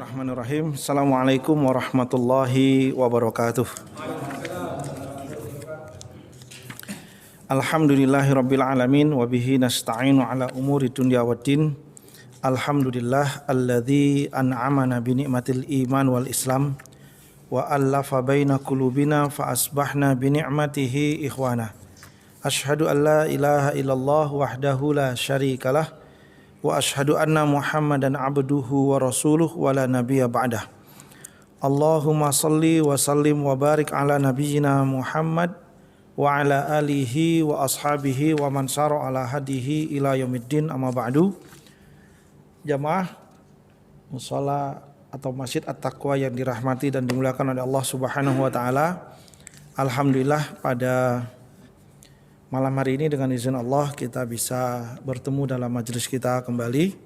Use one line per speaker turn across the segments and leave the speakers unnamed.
Bismillahirrahmanirrahim. Assalamualaikum warahmatullahi wabarakatuh. Alhamdulillahirabbil alamin wa bihi nasta'inu ala umuri dunya waddin. Alhamdulillah alladzi an'amana bi ni'matil iman wal islam wa allafa baina qulubina fa asbahna bi ni'matihi ikhwana. Asyhadu an la ilaha illallah wahdahu la syarikalah wa asyhadu anna Muhammadan abduhu wa rasuluh wa la nabiyya ba'dah. Allahumma salli wa sallim wa barik ala nabiyyina Muhammad wa ala alihi wa ashabihi wa man sara ala hadihi ila yaumiddin, amma ba'du. Jamaah musala atau Masjid At-Taqwa yang dirahmati dan dimuliakan oleh Allah Subhanahu wa taala. Alhamdulillah pada malam hari ini dengan izin Allah kita bisa bertemu dalam majelis kita kembali.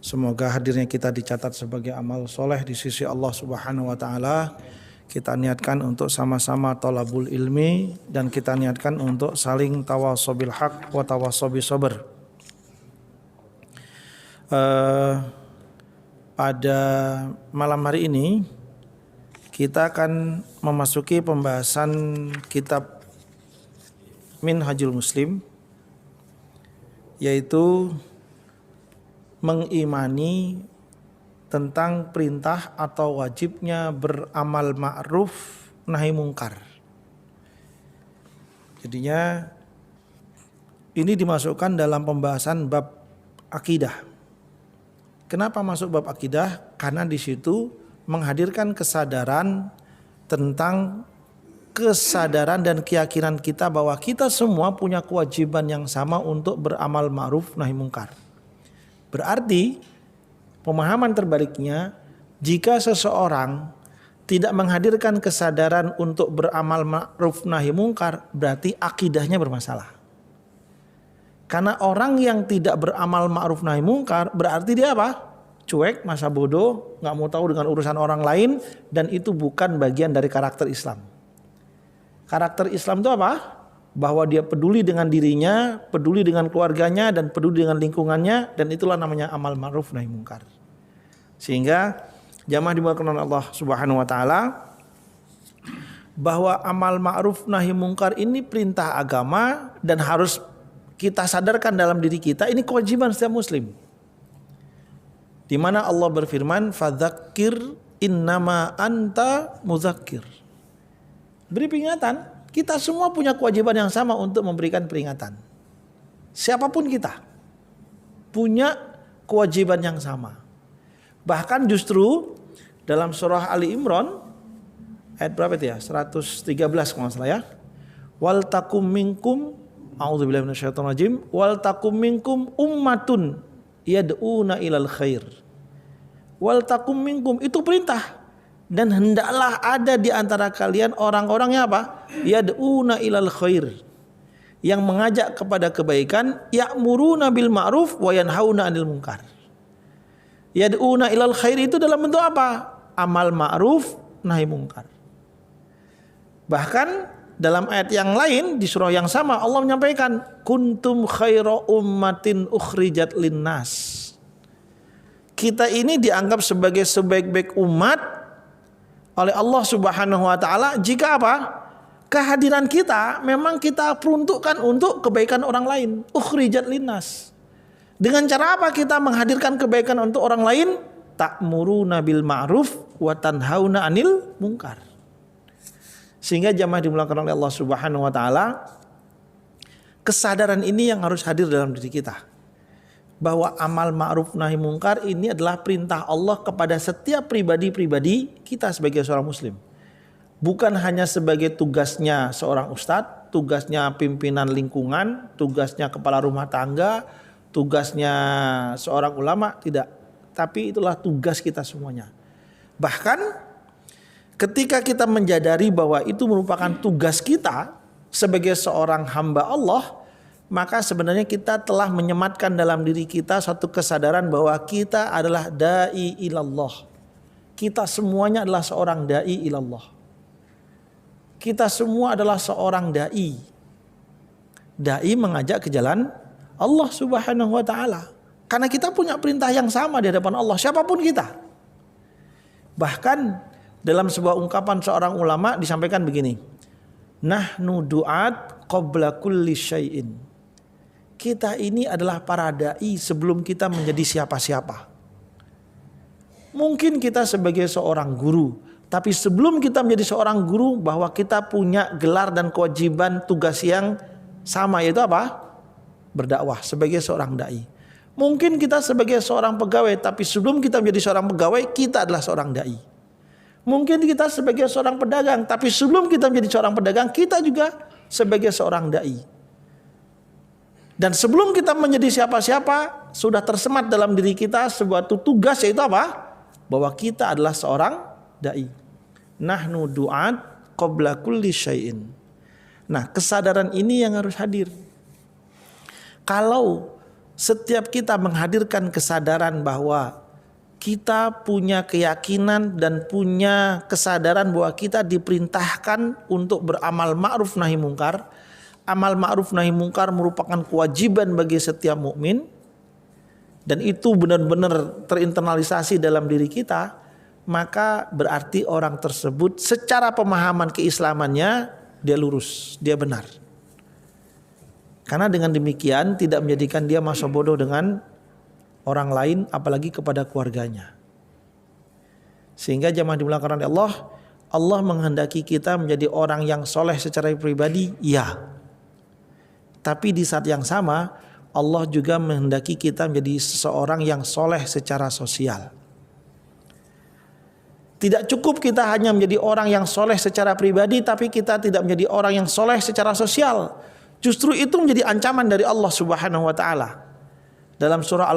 Semoga hadirnya kita dicatat sebagai amal soleh di sisi Allah Subhanahu wa taala. Kita niatkan untuk sama-sama thalabul ilmi dan kita niatkan untuk saling tawasobil haq wa tawasobil sabr. Pada malam hari ini kita akan memasuki pembahasan kitab Minhajul Muslim, yaitu mengimani tentang perintah atau wajibnya beramal ma'ruf nahi mungkar. Jadinya ini dimasukkan dalam pembahasan bab akidah. Kenapa masuk bab akidah? Karena di situ menghadirkan kesadaran tentang kesadaran dan keyakinan kita bahwa kita semua punya kewajiban yang sama untuk beramal ma'ruf nahi mungkar. Berarti pemahaman terbaliknya, jika seseorang tidak menghadirkan kesadaran untuk beramal ma'ruf nahi mungkar, berarti akidahnya bermasalah. Karena orang yang tidak beramal ma'ruf nahi mungkar berarti dia apa? Cuek, masa bodoh, gak mau tahu dengan urusan orang lain, dan itu bukan bagian dari karakter Islam. Karakter Islam itu apa? Bahwa dia peduli dengan dirinya, peduli dengan keluarganya, dan peduli dengan lingkungannya, dan itulah namanya amal ma'ruf nahi mungkar. Sehingga jamaah dimuliakan oleh Allah Subhanahu wa taala, bahwa amal ma'ruf nahi mungkar ini perintah agama dan harus kita sadarkan dalam diri kita, ini kewajiban setiap muslim. Di mana Allah berfirman, fadzakir innama anta muzakkir. Beri peringatan, kita semua punya kewajiban yang sama untuk memberikan peringatan. Siapapun kita punya kewajiban yang sama. Bahkan justru dalam surah Ali Imran ayat berapa itu ya? 113 kalau nggak salah ya. Wal takum minkum, a'udzubillahi minasyaitonir rajim, wal takum minkum ummatun yad'una ilal khair. Wal takum minkum itu perintah. Dan hendaklah ada di antara kalian orang-orangnya apa? Yad'una ilal khair, yang mengajak kepada kebaikan, ya'muruna bil ma'ruf wa yanhauna 'anil munkar. Yad'una ilal khair itu dalam bentuk apa? Amal ma'ruf nahi munkar. Bahkan dalam ayat yang lain di surah yang sama Allah menyampaikan, kuntum khaira ummatin ukhrijat linnas. Kita ini dianggap sebagai sebaik-baik umat oleh Allah Subhanahu wa taala jika apa? Kehadiran kita memang kita peruntukkan untuk kebaikan orang lain. Ukhrijat linnas. Dengan cara apa kita menghadirkan kebaikan untuk orang lain? Ta'muruna bil ma'ruf wa tanhauna 'anil munkar. Sehingga jamaah dimuliakan oleh Allah Subhanahu wa taala, kesadaran ini yang harus hadir dalam diri kita. Bahwa amal ma'ruf nahi mungkar ini adalah perintah Allah kepada setiap pribadi-pribadi kita sebagai seorang muslim. Bukan hanya sebagai tugasnya seorang ustadz, tugasnya pimpinan lingkungan, tugasnya kepala rumah tangga, tugasnya seorang ulama, tidak. Tapi itulah tugas kita semuanya. Bahkan ketika kita menjadari bahwa itu merupakan tugas kita sebagai seorang hamba Allah, maka sebenarnya kita telah menyematkan dalam diri kita suatu kesadaran bahwa kita adalah da'i ilallah. Kita semuanya adalah seorang da'i ilallah. Kita semua adalah seorang da'i. Da'i mengajak ke jalan Allah Subhanahu wa taala. Karena kita punya perintah yang sama di hadapan Allah, siapapun kita. Bahkan dalam sebuah ungkapan seorang ulama disampaikan begini, nahnu du'at qabla kulli syai'in. Kita ini adalah para dai sebelum kita menjadi siapa-siapa. Mungkin kita sebagai seorang guru, tapi sebelum kita menjadi seorang guru, bahwa kita punya gelar dan kewajiban tugas yang sama, yaitu apa? Berdakwah sebagai seorang dai. Mungkin kita sebagai seorang pegawai, tapi sebelum kita menjadi seorang pegawai, kita adalah seorang dai. Mungkin kita sebagai seorang pedagang, tapi sebelum kita menjadi seorang pedagang, kita juga sebagai seorang dai. Dan sebelum kita menjadi siapa-siapa, sudah tersemat dalam diri kita sebuah tugas, yaitu apa? Bahwa kita adalah seorang dai. Nahnu du'at qabla kulli syai'in. Nah, kesadaran ini yang harus hadir. Kalau setiap kita menghadirkan kesadaran bahwa kita punya keyakinan dan punya kesadaran bahwa kita diperintahkan untuk beramal ma'ruf nahi mungkar. Amal ma'ruf nahi mungkar merupakan kewajiban bagi setiap mukmin, dan itu benar-benar terinternalisasi dalam diri kita, maka berarti orang tersebut secara pemahaman keislamannya dia lurus, dia benar. Karena dengan demikian tidak menjadikan dia masa bodoh dengan orang lain, apalagi kepada keluarganya. Sehingga jamaah dimulakan oleh Allah, Allah menghendaki kita menjadi orang yang soleh secara pribadi, ya. Tapi di saat yang sama, Allah juga menghendaki kita menjadi seseorang yang soleh secara sosial. Tidak cukup kita hanya menjadi orang yang soleh secara pribadi, tapi kita tidak menjadi orang yang soleh secara sosial. Justru itu menjadi ancaman dari Allah Subhanahu wa Ta'ala. Dalam surah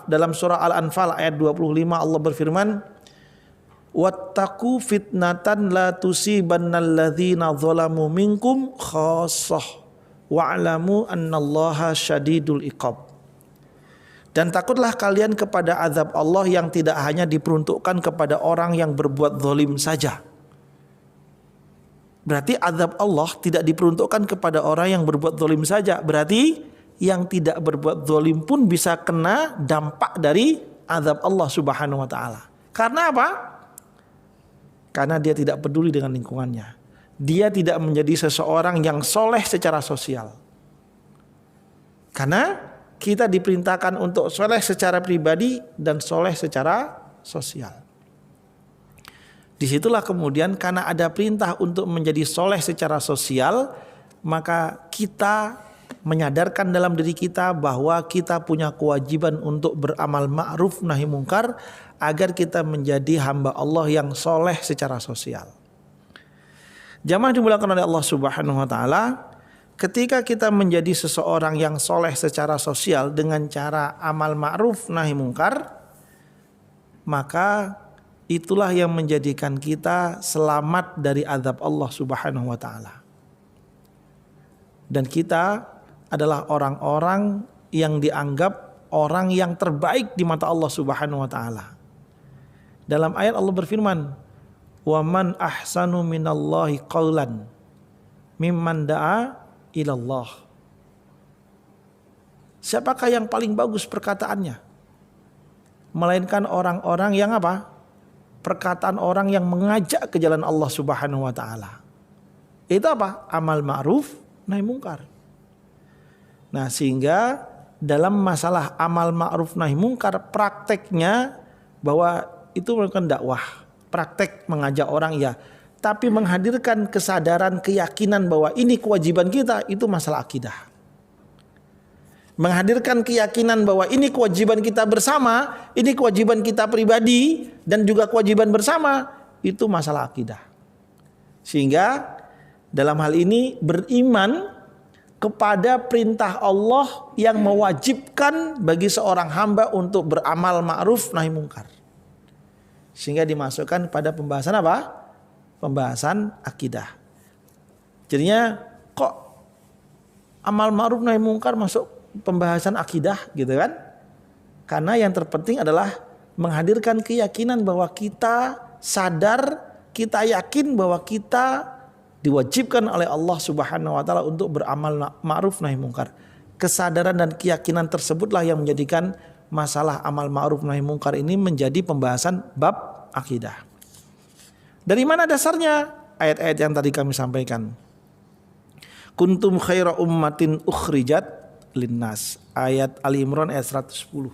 dalam surah Al-Anfal ayat 25 Allah berfirman, wattaqu fitnatan la tusibannal ladzina zalamu minkum khassah wa'lamu annallaha syadidul iqab. Dan takutlah kalian kepada azab Allah yang tidak hanya diperuntukkan kepada orang yang berbuat zalim saja. Berarti azab Allah tidak diperuntukkan kepada orang yang berbuat zalim saja. Berarti yang tidak berbuat zalim pun bisa kena dampak dari azab Allah Subhanahu wa Ta'ala. Karena apa? Karena dia tidak peduli dengan lingkungannya. Dia tidak menjadi seseorang yang soleh secara sosial. Karena kita diperintahkan untuk soleh secara pribadi dan soleh secara sosial. Disitulah kemudian karena ada perintah untuk menjadi soleh secara sosial, maka kita menyadarkan dalam diri kita bahwa kita punya kewajiban untuk beramal ma'ruf nahi mungkar agar kita menjadi hamba Allah yang soleh secara sosial. Jamaah dimulakan oleh Allah Subhanahu wa Ta'ala, ketika kita menjadi seseorang yang soleh secara sosial dengan cara amal ma'ruf nahi mungkar, maka itulah yang menjadikan kita selamat dari azab Allah Subhanahu wa Ta'ala. Dan kita adalah orang-orang yang dianggap orang yang terbaik di mata Allah Subhanahu wa Ta'ala. Dalam ayat Allah berfirman, wa man ahsanu minallahi qawlan mimman da'a ilallah. Siapakah yang paling bagus perkataannya? Melainkan orang-orang yang apa? Perkataan orang yang mengajak ke jalan Allah Subhanahu wa Ta'ala. Itu apa? Amal ma'ruf nahi mungkar. Nah, sehingga dalam masalah amal ma'ruf nahi mungkar, prakteknya bahwa itu bukan dakwah, praktek mengajak orang ya, tapi menghadirkan kesadaran, keyakinan bahwa ini kewajiban kita, itu masalah akidah. Menghadirkan keyakinan bahwa ini kewajiban kita bersama, ini kewajiban kita pribadi dan juga kewajiban bersama, itu masalah akidah. Sehingga dalam hal ini beriman kepada perintah Allah yang mewajibkan bagi seorang hamba untuk beramal ma'ruf nahi mungkar. Sehingga dimasukkan pada pembahasan apa? Pembahasan akidah. Jadinya kok amal ma'ruf nahi mungkar masuk pembahasan akidah gitu kan? Karena yang terpenting adalah menghadirkan keyakinan bahwa kita sadar, kita yakin bahwa kita diwajibkan oleh Allah Subhanahu wa Ta'ala untuk beramal ma'ruf nahi mungkar. Kesadaran dan keyakinan tersebutlah yang menjadikan masalah amal ma'ruf nahi mungkar ini menjadi pembahasan bab akidah. Dari mana dasarnya? Ayat-ayat yang tadi kami sampaikan. Kuntum khaira ummatin ukhrijat linnas. Ayat Ali Imran ayat 110.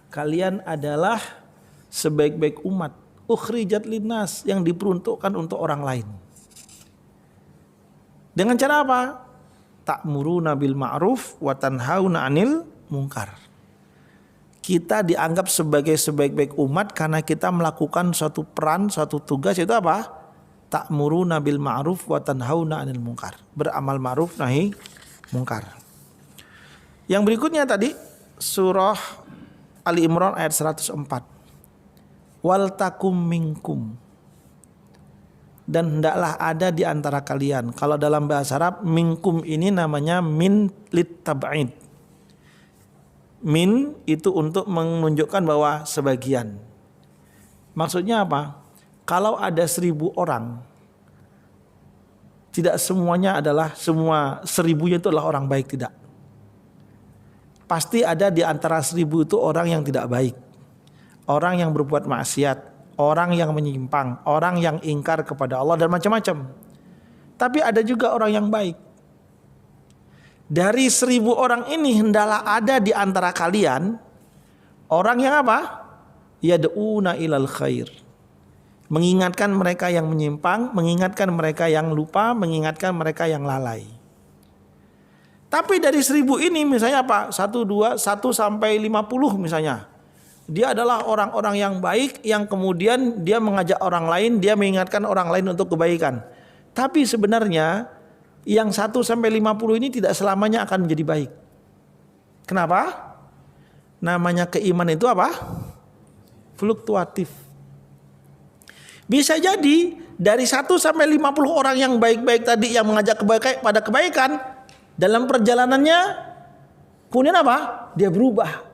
Kalian adalah sebaik-baik umat. Ukhrijat linnas, yang diperuntukkan untuk orang lain. Dengan cara apa? Ta'muruna bil ma'ruf wa tanhauna 'anil munkar. Kita dianggap sebagai sebaik-baik umat karena kita melakukan suatu peran, suatu tugas, itu apa? Ta'muruna bil ma'ruf wa tanhauna 'anil munkar. Beramal ma'ruf nahi munkar. Yang berikutnya tadi surah Ali Imran ayat 104. Wal takum minkum. Dan hendaklah ada di antara kalian. Kalau dalam bahasa Arab minkum ini namanya min lit tab'id. Min itu untuk menunjukkan bahwa sebagian. Maksudnya apa? Kalau ada 1.000 orang, tidak semuanya adalah semua 1.000-nya itu adalah orang baik, tidak. Pasti ada di antara 1.000 itu orang yang tidak baik, orang yang berbuat maksiat, orang yang menyimpang, orang yang ingkar kepada Allah dan macam-macam. Tapi ada juga orang yang baik. Dari 1.000 orang ini hendaklah ada di antara kalian orang yang apa? Yad'una ilal khair. Mengingatkan mereka yang menyimpang, mengingatkan mereka yang lupa, mengingatkan mereka yang lalai. Tapi dari 1.000 ini misalnya apa? 1 sampai 50 misalnya. Dia adalah orang-orang yang baik yang kemudian dia mengajak orang lain, dia mengingatkan orang lain untuk kebaikan. Tapi sebenarnya yang 1 sampai 50 ini tidak selamanya akan menjadi baik. Kenapa? Namanya keimanan itu apa? Fluktuatif. Bisa jadi dari 1 sampai 50 orang yang baik-baik tadi yang mengajak pada kebaikan, dalam perjalanannya kemudian apa? Dia berubah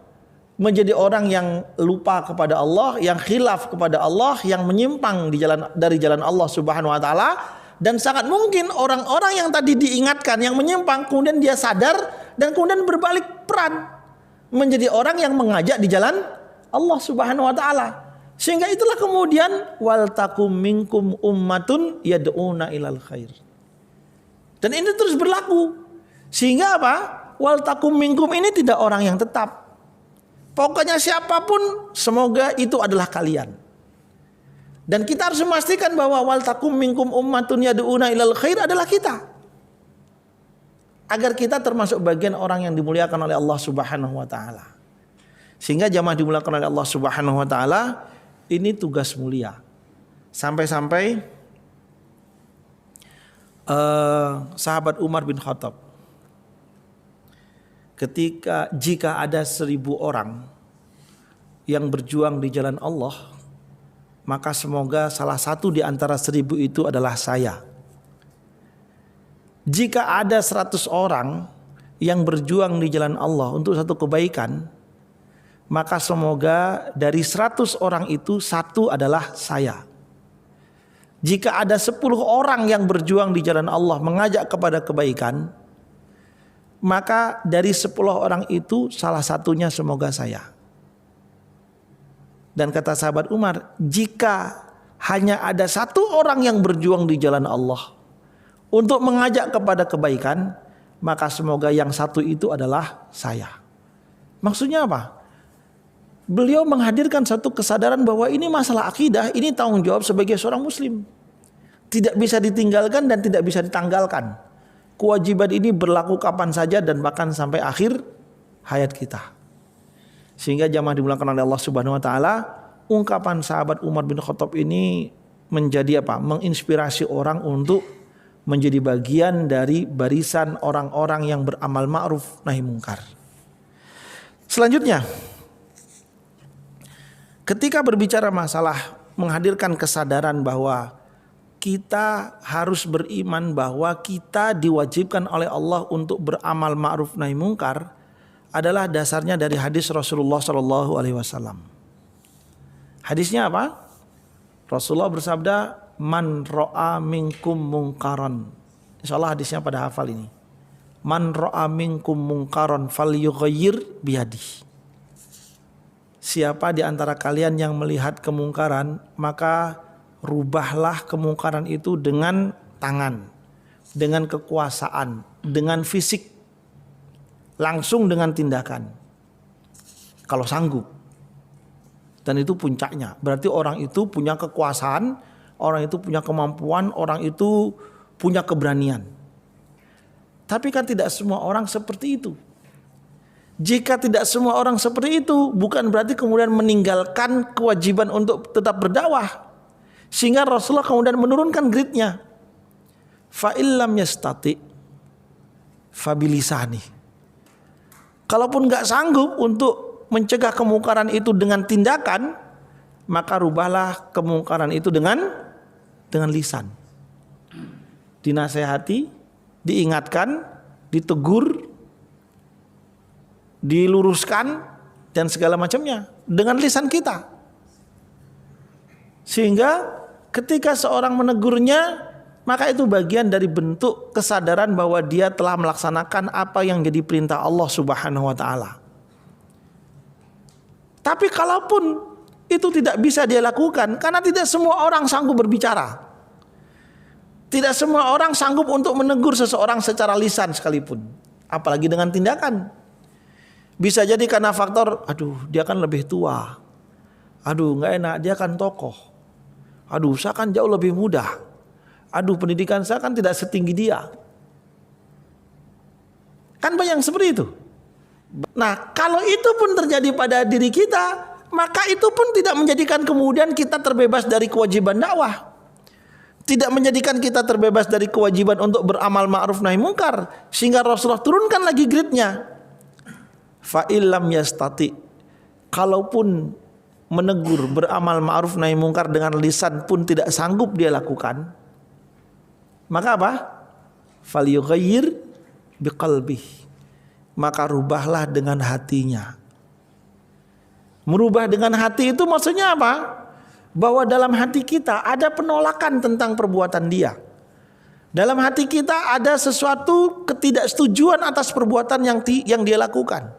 menjadi orang yang lupa kepada Allah, yang khilaf kepada Allah, yang menyimpang dari jalan Allah Subhanahu wa taala, dan sangat mungkin orang-orang yang tadi diingatkan yang menyimpang kemudian dia sadar dan kemudian berbalik peran menjadi orang yang mengajak di jalan Allah Subhanahu wa taala. Sehingga itulah kemudian wal takum minkum ummatun yad'una ilal khair. Dan ini terus berlaku. Sehingga apa? Wal takum minkum ini tidak orang yang tetap. Pokoknya siapapun semoga itu adalah kalian. Dan kita harus memastikan bahwa wal takum minkum ummatun yad'una ilal khair adalah kita. Agar kita termasuk bagian orang yang dimuliakan oleh Allah Subhanahu wa taala. Sehingga jamaah dimuliakan oleh Allah Subhanahu wa taala, ini tugas mulia. Sampai-sampai sahabat Umar bin Khattab, jika ada 1.000 orang yang berjuang di jalan Allah, maka semoga salah satu di antara 1.000 itu adalah saya. Jika ada 100 orang yang berjuang di jalan Allah untuk satu kebaikan, maka semoga dari 100 orang itu 1 adalah saya. Jika ada 10 orang yang berjuang di jalan Allah mengajak kepada kebaikan, maka dari 10 orang itu salah satunya semoga saya. Dan kata sahabat Umar, jika hanya ada 1 orang yang berjuang di jalan Allah untuk mengajak kepada kebaikan, maka semoga yang 1 itu adalah saya. Maksudnya apa? Beliau menghadirkan satu kesadaran bahwa ini masalah akidah, ini tanggung jawab sebagai seorang muslim. Tidak bisa ditinggalkan dan tidak bisa ditanggalkan. Kewajiban ini berlaku kapan saja dan bahkan sampai akhir hayat kita. Sehingga jamaah dimuliakan oleh Allah Subhanahu wa taala, ungkapan sahabat Umar bin Khattab ini menjadi apa? Menginspirasi orang untuk menjadi bagian dari barisan orang-orang yang beramal ma'ruf nahi munkar. Selanjutnya, ketika berbicara masalah menghadirkan kesadaran bahwa kita harus beriman bahwa kita diwajibkan oleh Allah untuk beramal ma'ruf nahi munkar, adalah dasarnya dari hadis Rasulullah Shallallahu Alaihi Wasallam. Hadisnya apa? Rasulullah bersabda, "Man ro'a minkum mungkaron." Insyaallah hadisnya pada hafal ini. Man ro'a minkum mungkaron falyughayyir biyadihi. siapa di antara kalian yang melihat kemungkaran, maka rubahlah kemungkaran itu dengan tangan, dengan kekuasaan, dengan fisik, langsung dengan tindakan. Kalau sanggup. Dan itu puncaknya. Berarti orang itu punya kekuasaan, orang itu punya kemampuan, orang itu punya keberanian. Tapi kan tidak semua orang seperti itu. Jika tidak semua orang seperti itu, bukan berarti kemudian meninggalkan kewajiban untuk tetap berdakwah. Sehingga Rasulullah kemudian menurunkan gridnya. Fa illam yastati fabilisani. Kalaupun nggak sanggup untuk mencegah kemungkaran itu dengan tindakan, maka rubahlah kemungkaran itu dengan lisan. Dinasehati, diingatkan, ditegur, diluruskan dan segala macamnya dengan lisan kita. Sehingga ketika seorang menegurnya, maka itu bagian dari bentuk kesadaran bahwa dia telah melaksanakan apa yang jadi perintah Allah Subhanahu wa taala. Tapi kalaupun itu tidak bisa dia lakukan, karena tidak semua orang sanggup berbicara. Tidak semua orang sanggup untuk menegur seseorang secara lisan sekalipun, apalagi dengan tindakan. Bisa jadi karena faktor, aduh dia kan lebih tua, aduh nggak enak, dia kan tokoh, aduh saya kan jauh lebih muda, aduh pendidikan saya kan tidak setinggi dia. Kan banyak yang seperti itu. Nah kalau itu pun terjadi pada diri kita, maka itu pun tidak menjadikan kemudian kita terbebas dari kewajiban dakwah. Tidak menjadikan kita terbebas dari kewajiban untuk beramal ma'ruf nahi mungkar. Sehingga Rasulullah turunkan lagi gridnya. Fa illam yastati, kalaupun menegur, beramal ma'ruf nahi mungkar dengan lisan pun tidak sanggup dia lakukan, maka apa? Falyughayyir biqalbih, maka rubahlah dengan hatinya. Merubah dengan hati itu maksudnya apa? Bahwa dalam hati kita ada penolakan tentang perbuatan dia. Dalam hati kita ada sesuatu ketidaksetujuan atas perbuatan yang dia lakukan.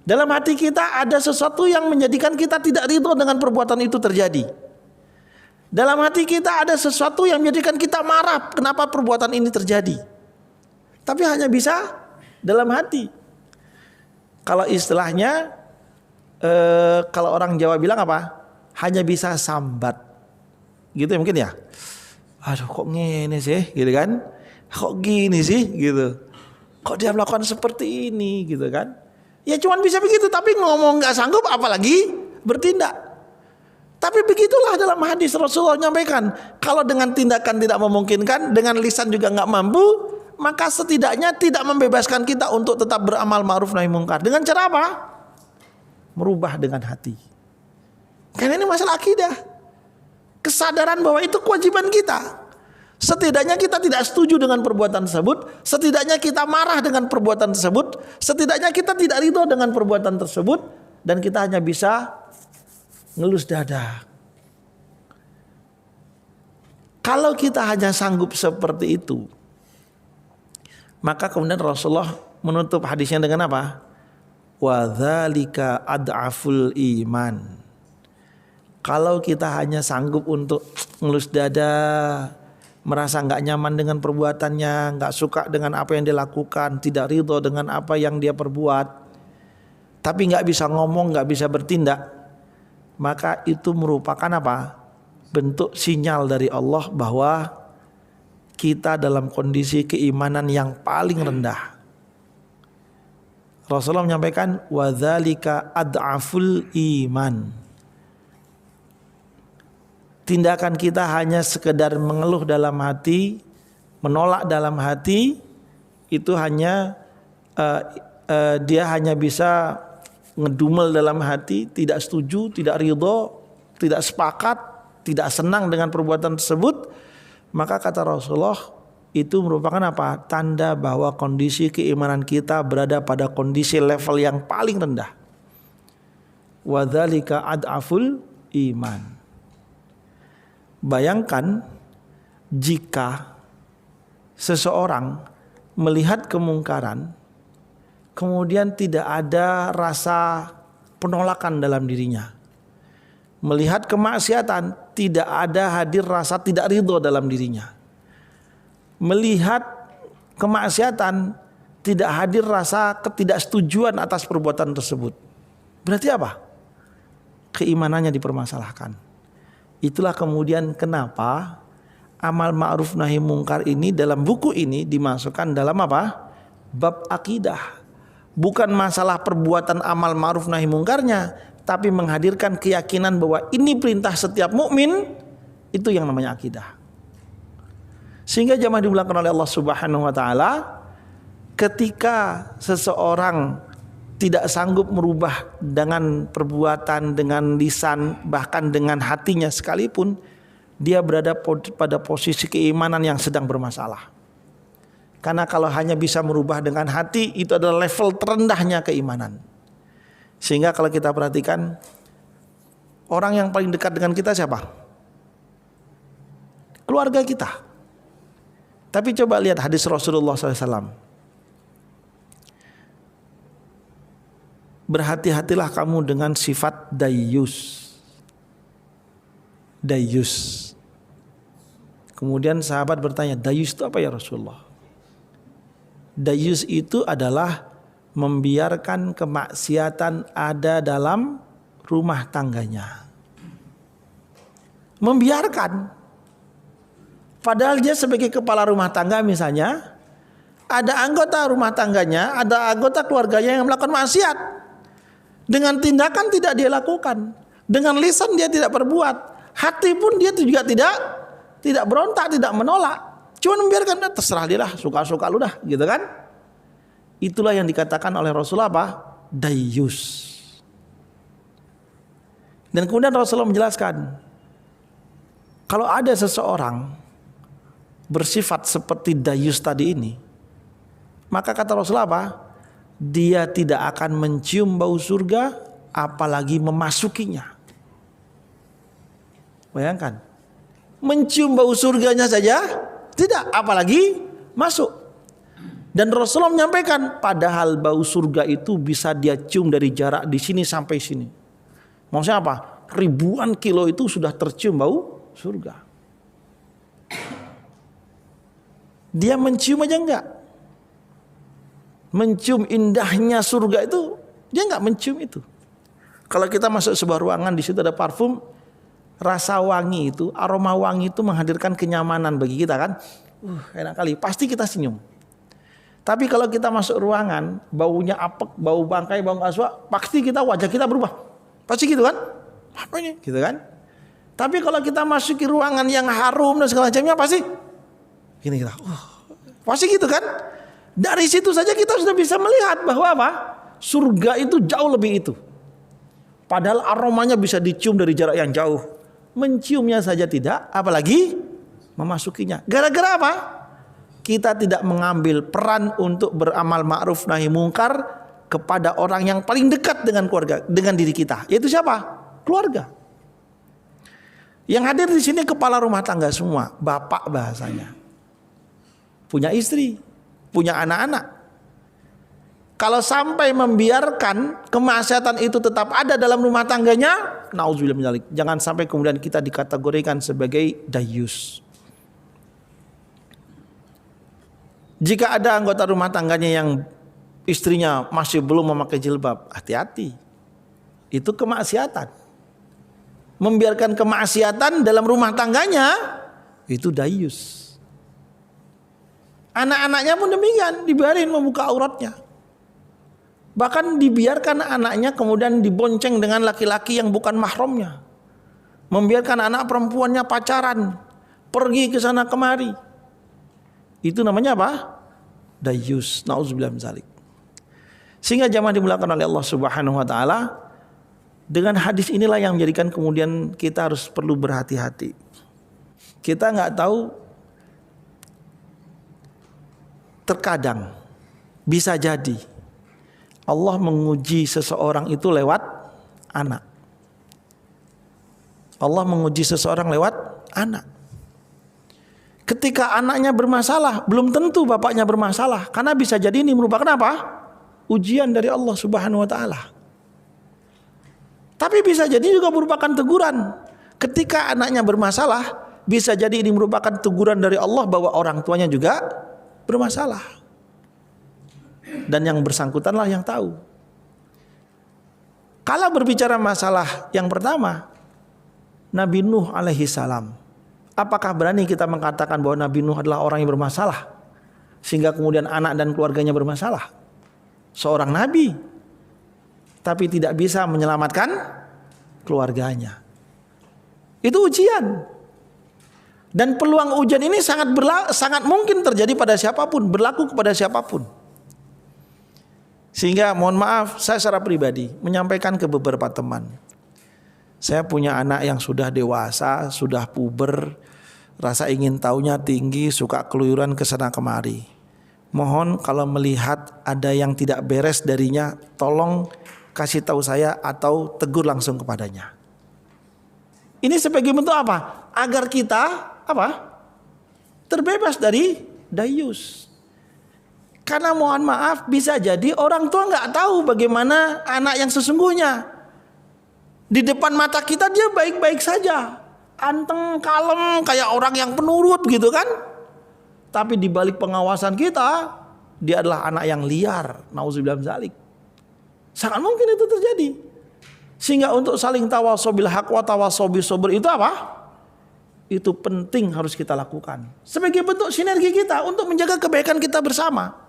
Dalam hati kita ada sesuatu yang menjadikan kita tidak ridho dengan perbuatan itu terjadi. Dalam hati kita ada sesuatu yang menjadikan kita marah kenapa perbuatan ini terjadi. Tapi hanya bisa dalam hati. Kalau istilahnya, kalau orang Jawa bilang apa? Hanya bisa sambat. Gitu ya mungkin ya. Aduh kok ngene sih gitu kan. Kok gini sih gitu. Kok dia melakukan seperti ini gitu kan. Ya cuma bisa begitu, tapi ngomong gak sanggup apalagi bertindak. Tapi begitulah dalam hadis Rasulullah nyampaikan, kalau dengan tindakan tidak memungkinkan, dengan lisan juga gak mampu, maka setidaknya tidak membebaskan kita untuk tetap beramal ma'ruf nahi mungkar. Dengan cara apa? Merubah dengan hati. Karena ini masalah akidah. Kesadaran bahwa itu kewajiban kita. Setidaknya kita tidak setuju dengan perbuatan tersebut, setidaknya kita marah dengan perbuatan tersebut, setidaknya kita tidak ridho dengan perbuatan tersebut, dan kita hanya bisa ngelus dada. Kalau kita hanya sanggup seperti itu, maka kemudian Rasulullah menutup hadisnya dengan apa? Wa dzalika ad'aful iman. Kalau kita hanya sanggup untuk ngelus dada, merasa nggak nyaman dengan perbuatannya, nggak suka dengan apa yang dia lakukan, tidak ridho dengan apa yang dia perbuat, tapi nggak bisa ngomong, nggak bisa bertindak, maka itu merupakan apa? Bentuk sinyal dari Allah bahwa kita dalam kondisi keimanan yang paling rendah. Rasulullah menyampaikan wa dzalika ad'aful iman. Tindakan kita hanya sekedar mengeluh dalam hati, menolak dalam hati, itu hanya dia hanya bisa ngedumel dalam hati, tidak setuju, tidak ridho, tidak sepakat, tidak senang dengan perbuatan tersebut. Maka kata Rasulullah, itu merupakan apa? Tanda bahwa kondisi keimanan kita berada pada kondisi level yang paling rendah. Wa dzalika ad'aful iman. Bayangkan jika seseorang melihat kemungkaran, kemudian tidak ada rasa penolakan dalam dirinya. Melihat kemaksiatan, tidak ada hadir rasa tidak ridho dalam dirinya. Melihat kemaksiatan, tidak hadir rasa ketidaksetujuan atas perbuatan tersebut. Berarti apa? Keimanannya dipermasalahkan. Itulah kemudian kenapa amal ma'ruf nahi mungkar ini dalam buku ini dimasukkan dalam apa? Bab akidah. Bukan masalah perbuatan amal ma'ruf nahi mungkarnya, tapi menghadirkan keyakinan bahwa ini perintah setiap mukmin, itu yang namanya akidah. Sehingga jamaah dimuliakan oleh Allah Subhanahu wa taala, ketika seseorang tidak sanggup merubah dengan perbuatan, dengan lisan, bahkan dengan hatinya sekalipun, dia berada pada posisi keimanan yang sedang bermasalah. Karena kalau hanya bisa merubah dengan hati, itu adalah level terendahnya keimanan. Sehingga kalau kita perhatikan, orang yang paling dekat dengan kita siapa? Keluarga kita. Tapi coba lihat hadis Rasulullah SAW. Berhati-hatilah kamu dengan sifat dayyus. Dayyus. Kemudian sahabat bertanya, dayyus itu apa ya Rasulullah? Dayyus itu adalah membiarkan kemaksiatan ada dalam rumah tangganya. Membiarkan. Padahal dia sebagai kepala rumah tangga misalnya, ada anggota rumah tangganya, ada anggota keluarganya yang melakukan maksiat. Dengan tindakan tidak dia lakukan, dengan lisan dia tidak berbuat, hati pun dia juga tidak berontak, tidak menolak. Cuma membiarkan, terserah dia lah, suka-suka lu dah, gitu kan? Itulah yang dikatakan oleh Rasulullah apa? Dayyus. Dan kemudian Rasulullah menjelaskan, kalau ada seseorang bersifat seperti dayyus tadi ini, maka kata Rasulullah apa? Dia tidak akan mencium bau surga, apalagi memasukinya. Bayangkan, mencium bau surganya saja tidak, apalagi masuk. Dan Rasulullah menyampaikan, padahal bau surga itu bisa dia cium dari jarak di sini sampai sini. Maksudnya apa? Ribuan kilo itu sudah tercium bau surga. Dia mencium aja enggak. Mencium indahnya surga itu, dia enggak mencium itu. Kalau kita masuk sebuah ruangan, di situ ada parfum, rasa wangi itu, aroma wangi itu menghadirkan kenyamanan bagi kita kan. Enak kali, pasti kita senyum. Tapi kalau kita masuk ruangan, baunya apek, bau bangkai, bau kaswa, pasti wajah kita berubah. Pasti gitu kan? Apa ini? Gitu kan? Tapi kalau kita masuki ruangan yang harum dan segala macamnya, pasti gini kita. Pasti gitu kan? Dari situ saja kita sudah bisa melihat bahwa apa? Surga itu jauh lebih itu. Padahal aromanya bisa dicium dari jarak yang jauh. Menciumnya saja tidak, apalagi memasukinya. Gara-gara apa? Kita tidak mengambil peran untuk beramal ma'ruf nahi mungkar kepada orang yang paling dekat dengan keluarga, dengan diri kita. Yaitu siapa? Keluarga. Yang hadir di sini kepala rumah tangga semua, bapak bahasanya. Punya istri, punya anak-anak. Kalau sampai membiarkan kemaksiatan itu tetap ada dalam rumah tangganya, nauzubillah min dzalik. Jangan sampai kemudian kita dikategorikan sebagai dayyus. Jika ada anggota rumah tangganya yang istrinya masih belum memakai jilbab, hati-hati. Itu kemaksiatan. Membiarkan kemaksiatan dalam rumah tangganya, itu dayyus. Anak-anaknya pun demikian, dibiarin membuka auratnya. Bahkan dibiarkan anaknya kemudian dibonceng dengan laki-laki yang bukan mahramnya. Membiarkan anak perempuannya pacaran, pergi ke sana kemari. Itu namanya apa? Dayyus. Nauzubillah min dzalik. Sehingga jamaah dimuliakan oleh Allah Subhanahu wa taala, dengan hadis inilah yang menjadikan kemudian kita harus perlu berhati-hati. Kita enggak tahu, terkadang bisa jadi Allah menguji seseorang itu lewat anak. Allah menguji seseorang lewat anak. Ketika anaknya bermasalah, belum tentu bapaknya bermasalah, karena bisa jadi ini merupakan apa? Ujian dari Allah Subhanahu wa taala. Tapi bisa jadi juga merupakan teguran. Ketika anaknya bermasalah, bisa jadi ini merupakan teguran dari Allah bahwa orang tuanya juga bermasalah. Dan yang bersangkutanlah yang tahu. Kalau berbicara masalah yang pertama, Nabi Nuh alaihi salam. Apakah berani kita mengatakan bahwa Nabi Nuh adalah orang yang bermasalah sehingga kemudian anak dan keluarganya bermasalah? Seorang nabi, tapi tidak bisa menyelamatkan keluarganya. Itu ujian. Dan peluang ujian ini sangat mungkin terjadi pada siapapun, berlaku kepada siapapun. Sehingga mohon maaf, saya secara pribadi menyampaikan ke beberapa teman. Saya punya anak yang sudah dewasa, sudah puber, rasa ingin tahunya tinggi, suka keluyuran ke sana kemari. Mohon kalau melihat ada yang tidak beres darinya, tolong kasih tahu saya atau tegur langsung kepadanya. Ini sebagai bentuk apa? Agar kita terbebas dari dayus. Karena mohon maaf, bisa jadi orang tua nggak tahu bagaimana anak yang sesungguhnya. Di depan mata kita dia baik-baik saja, anteng, kalem, kayak orang yang penurut gitu kan. Tapi di balik pengawasan kita, dia adalah anak yang liar. Nauzubillah min dzalik. Sangat mungkin itu terjadi. Sehingga untuk saling tawasobil haq wa tawasobil sabr itu apa? Itu penting harus kita lakukan. Sebagai bentuk sinergi kita untuk menjaga kebaikan kita bersama.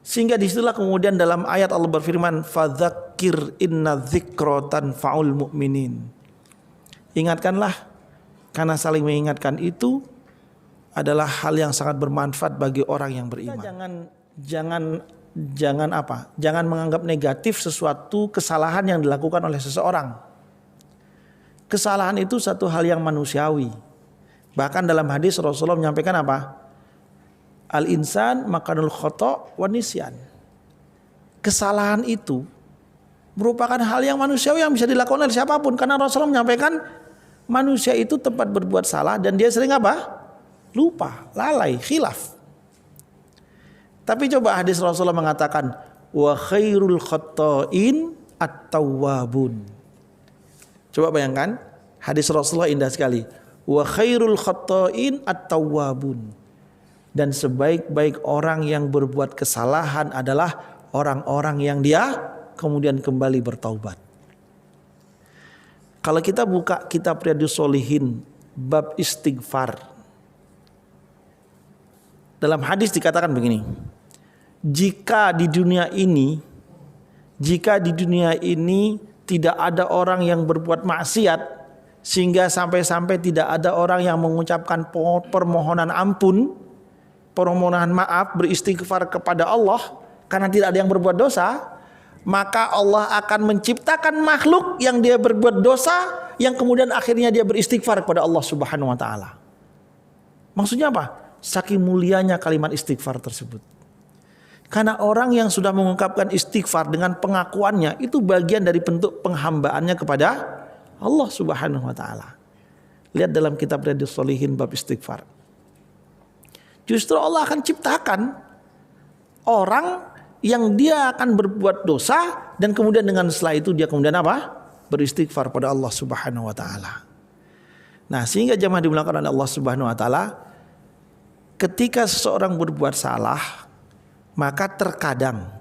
Sehingga disitulah kemudian dalam ayat Allah berfirman, fadzakir inna dzikra tanfa'ul mu'minin. Ingatkanlah, karena saling mengingatkan itu adalah hal yang sangat bermanfaat bagi orang yang beriman. Jangan menganggap negatif sesuatu kesalahan yang dilakukan oleh seseorang. Kesalahan itu satu hal yang manusiawi. Bahkan dalam hadis Rasulullah menyampaikan apa? Al-insan makanul khata' wa nisyan. Kesalahan itu merupakan hal yang manusiawi yang bisa dilakukan oleh siapapun. Karena Rasulullah menyampaikan manusia itu tempat berbuat salah dan dia sering apa? Lupa, lalai, khilaf. Tapi coba hadis Rasulullah mengatakan wa khairul khatta'in at-tawwabun. Coba bayangkan, hadis Rasulullah indah sekali. Wa khairul khatta'in at-tawwabun. Dan sebaik-baik orang yang berbuat kesalahan adalah orang-orang yang dia kemudian kembali bertaubat. Kalau kita buka kitab Riyadhus Shalihin bab istighfar, dalam hadis dikatakan begini, jika di dunia ini tidak ada orang yang berbuat maksiat sehingga sampai-sampai tidak ada orang yang mengucapkan permohonan ampun, permohonan maaf, beristighfar kepada Allah karena tidak ada yang berbuat dosa, maka Allah akan menciptakan makhluk yang dia berbuat dosa yang kemudian akhirnya dia beristighfar kepada Allah Subhanahu wa taala. Maksudnya apa? Saking mulianya kalimat istighfar tersebut. Karena orang yang sudah mengungkapkan istighfar dengan pengakuannya itu bagian dari bentuk penghambaannya kepada Allah Subhanahu wa taala. Lihat dalam kitab Riyadhus Shalihin bab istighfar. Justru Allah akan ciptakan orang yang dia akan berbuat dosa dan kemudian dengan setelah itu dia kemudian apa? Beristighfar pada Allah Subhanahu wa taala. Nah, sehingga jemaah dimuliakan oleh Allah Subhanahu wa taala, ketika seseorang berbuat salah, maka terkadang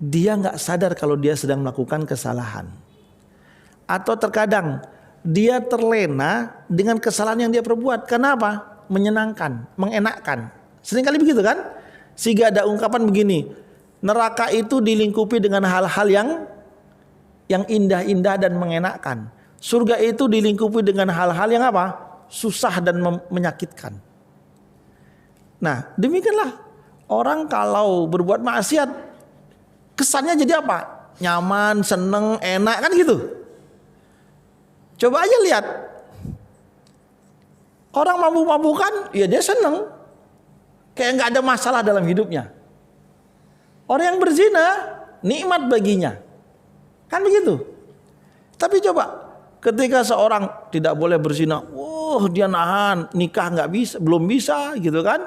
dia enggak sadar kalau dia sedang melakukan kesalahan. Atau terkadang dia terlena dengan kesalahan yang dia perbuat. Kenapa? Menyenangkan, mengenakkan. Seringkali begitu kan? Sehingga ada ungkapan begini, neraka itu dilingkupi dengan hal-hal yang indah-indah dan mengenakkan. Surga itu dilingkupi dengan hal-hal yang apa? Susah dan menyakitkan. Nah, demikianlah orang kalau berbuat maksiat kesannya jadi apa? Nyaman, seneng, enak kan gitu. Coba aja lihat. Orang mabuk-mabukan, ya dia seneng. Kayak nggak ada masalah dalam hidupnya. Orang yang berzina, nikmat baginya. Kan begitu. Tapi coba, ketika seorang tidak boleh berzina, dia nahan, nikah nggak bisa, belum bisa gitu kan.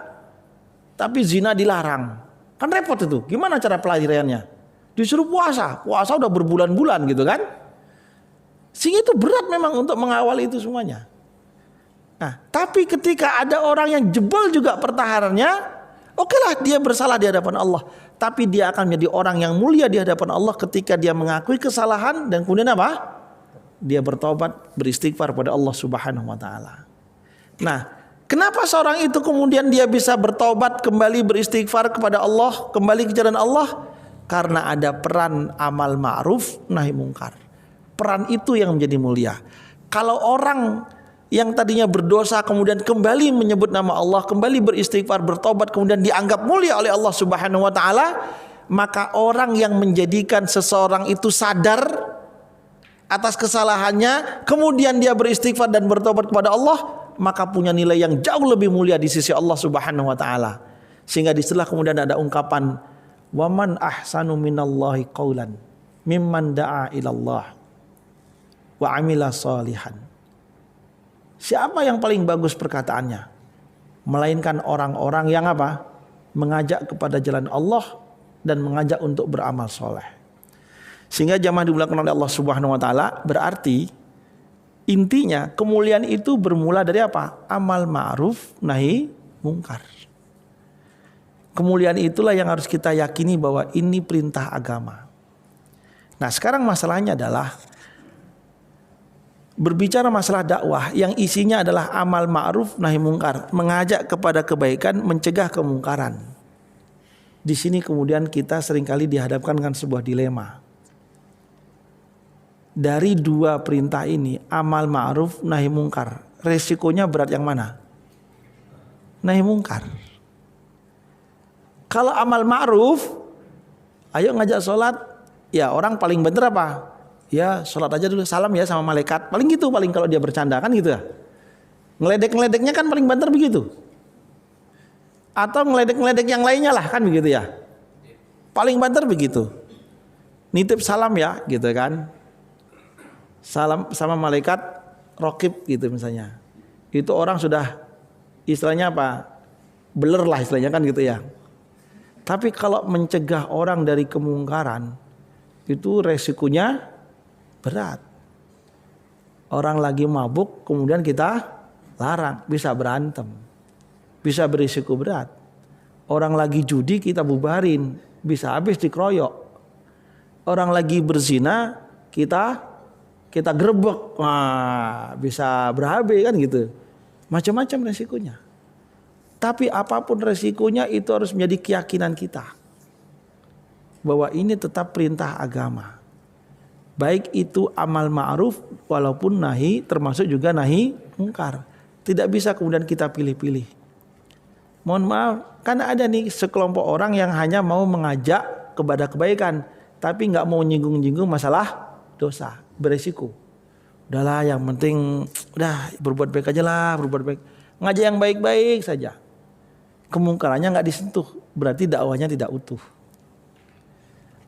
Tapi zina dilarang. Kan repot itu. Gimana cara pelariannya? Disuruh puasa udah berbulan-bulan gitu kan. Sehingga itu berat memang untuk mengawal itu semuanya. Nah, tapi ketika ada orang yang jebol juga pertahanannya, okelah dia bersalah di hadapan Allah. Tapi dia akan menjadi orang yang mulia di hadapan Allah ketika dia mengakui kesalahan dan kemudian apa? Dia bertobat, beristighfar pada Allah Subhanahu wa taala. Nah, kenapa seorang itu kemudian dia bisa bertobat, kembali beristighfar kepada Allah, kembali ke jalan Allah? Karena ada peran amal ma'ruf nahi mungkar. Peran itu yang menjadi mulia. Kalau orang yang tadinya berdosa kemudian kembali menyebut nama Allah, kembali beristighfar, bertobat, kemudian dianggap mulia oleh Allah Subhanahu wa taala, maka orang yang menjadikan seseorang itu sadar atas kesalahannya, kemudian dia beristighfar dan bertobat kepada Allah, maka punya nilai yang jauh lebih mulia di sisi Allah Subhanahu wa taala. Sehingga disitulah kemudian ada ungkapan waman ahsanu minallahi qaulan mimman da'a ilallah wa amila shalihan. Siapa yang paling bagus perkataannya? Melainkan orang-orang yang apa? Mengajak kepada jalan Allah dan mengajak untuk beramal soleh. Sehingga jamaah dimulakan oleh Allah Subhanahu wa taala, berarti intinya kemuliaan itu bermula dari apa? Amal ma'ruf nahi mungkar. Kemuliaan itulah yang harus kita yakini bahwa ini perintah agama. Nah, sekarang masalahnya adalah berbicara masalah dakwah yang isinya adalah amal ma'ruf nahi mungkar, mengajak kepada kebaikan, mencegah kemungkaran. Di sini kemudian kita seringkali dihadapkan dengan sebuah dilema. Dari dua perintah ini, amal ma'ruf nahi mungkar, resikonya berat yang mana? Nahi mungkar. Kalau amal ma'ruf, ayo ngajak sholat, ya orang paling bener apa? Ya sholat aja dulu, salam ya sama malaikat. Paling gitu, paling kalau dia bercanda kan gitu ya. Ngeledek-ngeledeknya kan paling banter begitu. Atau ngeledek-ngeledek yang lainnya lah kan begitu ya. Paling banter begitu. Nitip salam ya gitu kan. Salam sama malaikat rokib gitu misalnya. Itu orang sudah istilahnya apa? Beler lah istilahnya kan gitu ya. Tapi kalau mencegah orang dari kemungkaran itu resikonya berat. Orang lagi mabuk kemudian kita larang, bisa berantem, bisa berisiko berat. Orang lagi judi kita bubarin, bisa habis dikeroyok. Orang lagi berzina kita gerebek, wah bisa berabe kan gitu. Macam-macam resikonya. Tapi apapun resikonya itu harus menjadi keyakinan kita bahwa ini tetap perintah agama. Baik itu amal ma'ruf walaupun nahi, termasuk juga nahi mungkar. Tidak bisa kemudian kita pilih-pilih. Mohon maaf, karena ada nih sekelompok orang yang hanya mau mengajak kepada kebaikan, tapi nggak mau nyinggung-nyinggung masalah dosa, beresiko. Udahlah, yang penting udah berbuat baik aja lah, berbuat baik. Ngajak yang baik-baik saja. Kemungkarannya nggak disentuh, berarti dakwahnya tidak utuh.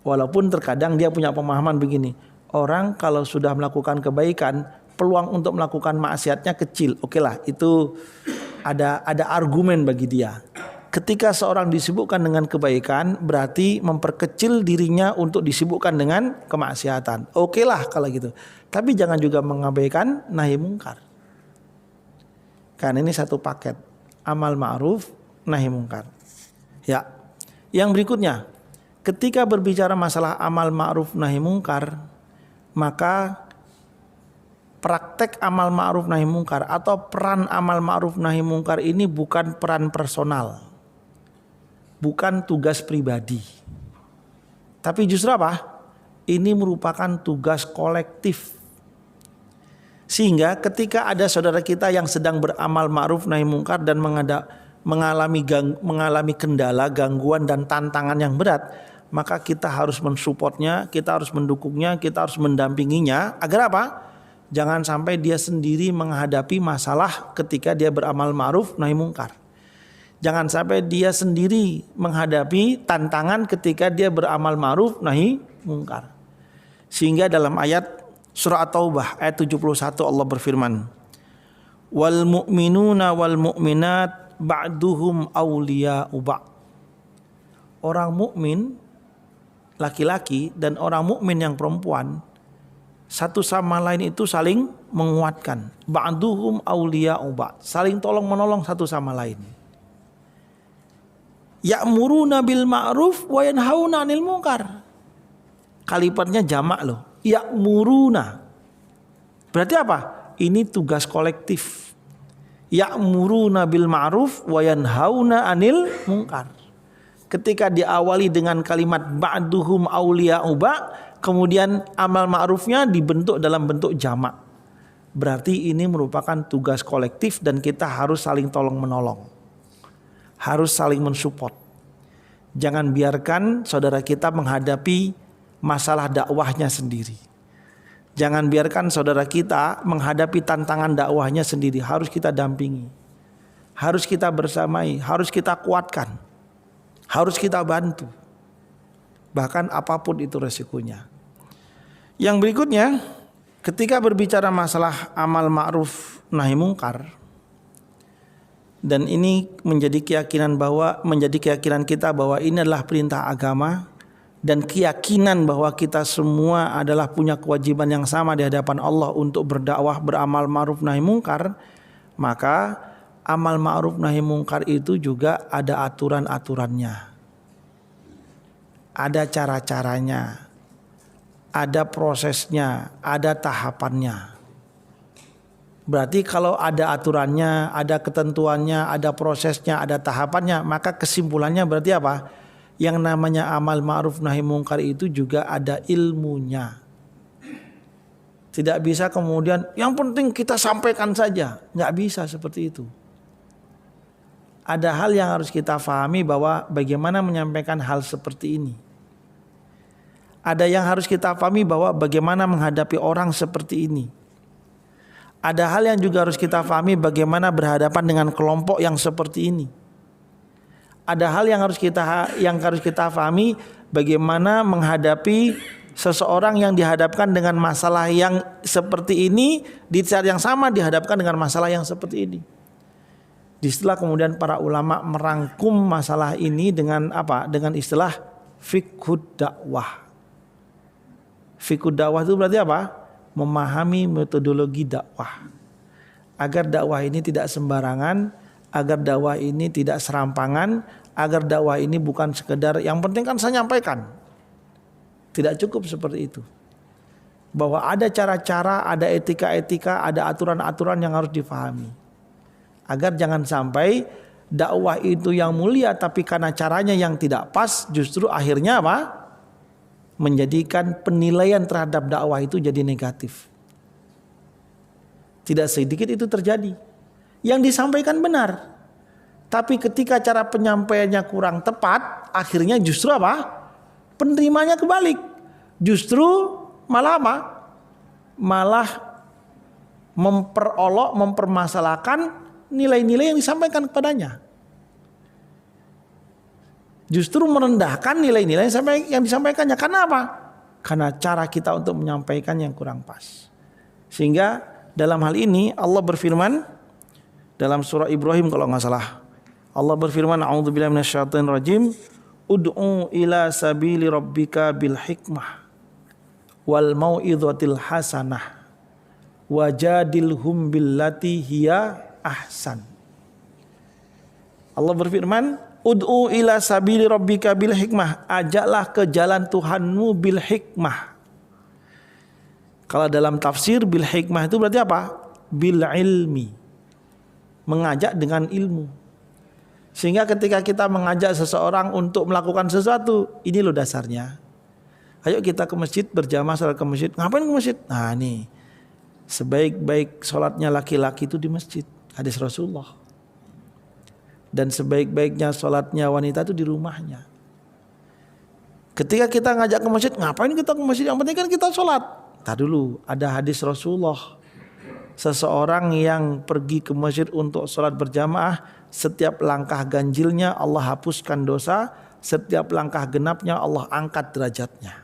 Walaupun terkadang dia punya pemahaman begini, orang kalau sudah melakukan kebaikan, peluang untuk melakukan maksiatnya kecil. Oke lah, itu ada argumen bagi dia. Ketika seorang disibukkan dengan kebaikan, berarti memperkecil dirinya untuk disibukkan dengan kemaksiatan. Oke lah kalau gitu. Tapi jangan juga mengabaikan nahi mungkar. Karena ini satu paket, amal ma'ruf nahi mungkar. Ya. Yang berikutnya, ketika berbicara masalah amal ma'ruf nahi mungkar, maka praktek amal ma'ruf nahi mungkar atau peran amal ma'ruf nahi mungkar ini bukan peran personal. Bukan tugas pribadi. Tapi justru apa? Ini merupakan tugas kolektif. Sehingga ketika ada saudara kita yang sedang beramal ma'ruf nahi mungkar dan mengalami kendala, gangguan dan tantangan yang berat, maka kita harus mensupportnya, kita harus mendukungnya, kita harus mendampinginya agar apa? Jangan sampai dia sendiri menghadapi masalah ketika dia beramal ma'ruf nahi mungkar. Jangan sampai dia sendiri menghadapi tantangan ketika dia beramal ma'ruf nahi mungkar. Sehingga dalam ayat surah At-Taubah ayat 71 Allah berfirman, wal mu'minuna wal mu'minat ba'duhum awliya'u ba'd. Orang mukmin laki-laki dan orang mukmin yang perempuan satu sama lain itu saling menguatkan. Ba'duhum awliya'u ba'd, saling tolong menolong satu sama lain. Ya'muruna bil ma'ruf wa yanhauna 'anil munkar. Kalimatnya jamak loh. Ya'muruna. Berarti apa? Ini tugas kolektif. Ya'muruna bil ma'ruf wa yanhauna 'anil munkar. Ketika diawali dengan kalimat ba'duhum awliya'u ba'd, kemudian amal ma'rufnya dibentuk dalam bentuk jamak. Berarti ini merupakan tugas kolektif dan kita harus saling tolong menolong. Harus saling mensupport. Jangan biarkan saudara kita menghadapi masalah dakwahnya sendiri. Jangan biarkan saudara kita menghadapi tantangan dakwahnya sendiri. Harus kita dampingi. Harus kita bersamai. Harus kita kuatkan. Harus kita bantu. Bahkan apapun itu resikonya. Yang berikutnya, ketika berbicara masalah amal ma'ruf nahi mungkar, dan ini menjadi keyakinan kita bahwa ini adalah perintah agama, dan keyakinan bahwa kita semua adalah punya kewajiban yang sama di hadapan Allah untuk berdakwah, beramal ma'ruf nahi mungkar, maka amal ma'ruf nahi mungkar itu juga ada aturan-aturannya, ada cara-caranya, ada prosesnya, ada tahapannya. Berarti kalau ada aturannya, ada ketentuannya, ada prosesnya, ada tahapannya, maka kesimpulannya berarti apa? Yang namanya amal ma'ruf nahi mungkar itu juga ada ilmunya. Tidak bisa kemudian yang penting kita sampaikan saja. Nggak bisa seperti itu. Ada hal yang harus kita pahami bahwa bagaimana menyampaikan hal seperti ini. Ada yang harus kita pahami bahwa bagaimana menghadapi orang seperti ini. Ada hal yang juga harus kita pahami bagaimana berhadapan dengan kelompok yang seperti ini. Ada hal yang harus kita pahami bagaimana menghadapi seseorang yang dihadapkan dengan masalah yang seperti ini, di saat yang sama dihadapkan dengan masalah yang seperti ini. Disitulah kemudian para ulama merangkum masalah ini dengan apa? Dengan istilah fiqhud dakwah. Fiqhud dakwah itu berarti apa? Memahami metodologi dakwah. Agar dakwah ini tidak sembarangan, agar dakwah ini tidak serampangan, agar dakwah ini bukan sekedar yang penting kan saya nyampaikan. Tidak cukup seperti itu. Bahwa ada cara-cara, ada etika-etika, ada aturan-aturan yang harus difahami. Agar jangan sampai dakwah itu yang mulia tapi karena caranya yang tidak pas, justru akhirnya apa? Menjadikan penilaian terhadap dakwah itu jadi negatif. Tidak sedikit itu terjadi. Yang disampaikan benar, tapi ketika cara penyampaiannya kurang tepat, akhirnya justru apa? Penerimanya kebalik. Justru malah apa? Malah mempermasalahkan nilai-nilai yang disampaikan kepadanya. Justru merendahkan nilai-nilai yang disampaikannya. Karena apa? Karena cara kita untuk menyampaikan yang kurang pas. Sehingga dalam hal ini Allah berfirman dalam surah Ibrahim kalau nggak salah. Allah berfirman, a'udzubillahi minasyaitonir rajim, ud'u ila sabili rabbika bil hikmah wal mau'izatil hasanah wajadilhum billati hiya ahsan. Allah berfirman, ud'u ila sabili rabbika bil hikmah, ajaklah ke jalan Tuhanmu bil hikmah. Kalau dalam tafsir bil hikmah itu berarti apa? Bil ilmi, mengajak dengan ilmu. Sehingga ketika kita mengajak seseorang untuk melakukan sesuatu, ini loh dasarnya. Ayo kita ke masjid berjamaah salat ke masjid. Ngapain ke masjid? Nah nih, sebaik-baik sholatnya laki-laki itu di masjid, hadis Rasulullah. Dan sebaik-baiknya sholatnya wanita itu di rumahnya. Ketika kita ngajak ke masjid, ngapain kita ke masjid? Yang penting kan kita sholat. Tadi dulu, ada hadis Rasulullah. Seseorang yang pergi ke masjid untuk sholat berjamaah, setiap langkah ganjilnya Allah hapuskan dosa, setiap langkah genapnya Allah angkat derajatnya.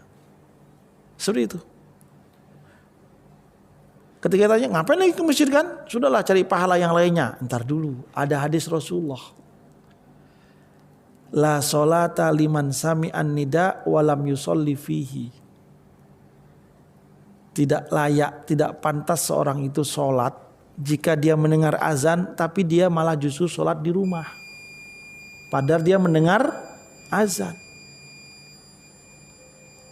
Seperti itu. Ketika tanya, ngapain lagi ke masjid kan? Sudahlah cari pahala yang lainnya. Ntar dulu, ada hadis Rasulullah. La sholata liman sami'an nida walam yusolli fihi. Tidak layak, tidak pantas seorang itu sholat jika dia mendengar azan tapi dia malah justru sholat di rumah. Padahal dia mendengar azan.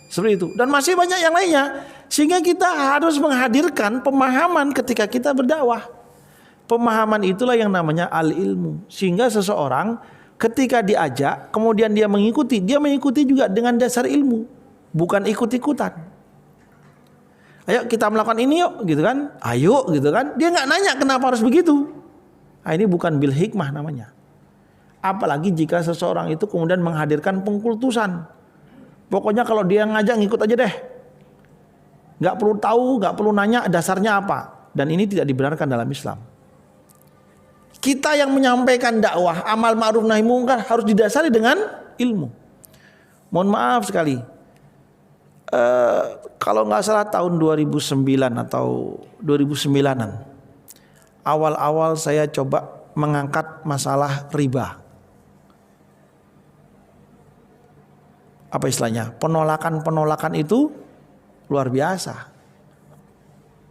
Seperti itu. Dan masih banyak yang lainnya. Sehingga kita harus menghadirkan pemahaman ketika kita berdakwah. Pemahaman itulah yang namanya al-ilmu. Sehingga seseorang ketika diajak, kemudian dia mengikuti juga dengan dasar ilmu, bukan ikut-ikutan. Ayo kita melakukan ini yuk, gitu kan? Ayo, gitu kan? Dia nggak nanya kenapa harus begitu. Nah, ini bukan bil hikmah namanya. Apalagi jika seseorang itu kemudian menghadirkan pengkultusan. Pokoknya kalau dia ngajak ngikut aja deh. Nggak perlu tahu, nggak perlu nanya dasarnya apa. Dan ini tidak dibenarkan dalam Islam. Kita yang menyampaikan dakwah, amal ma'ruf nahi mungkar harus didasari dengan ilmu. Mohon maaf sekali, kalau nggak salah tahun 2009 atau 2009an, awal-awal saya coba mengangkat masalah riba. Apa istilahnya? Penolakan itu luar biasa.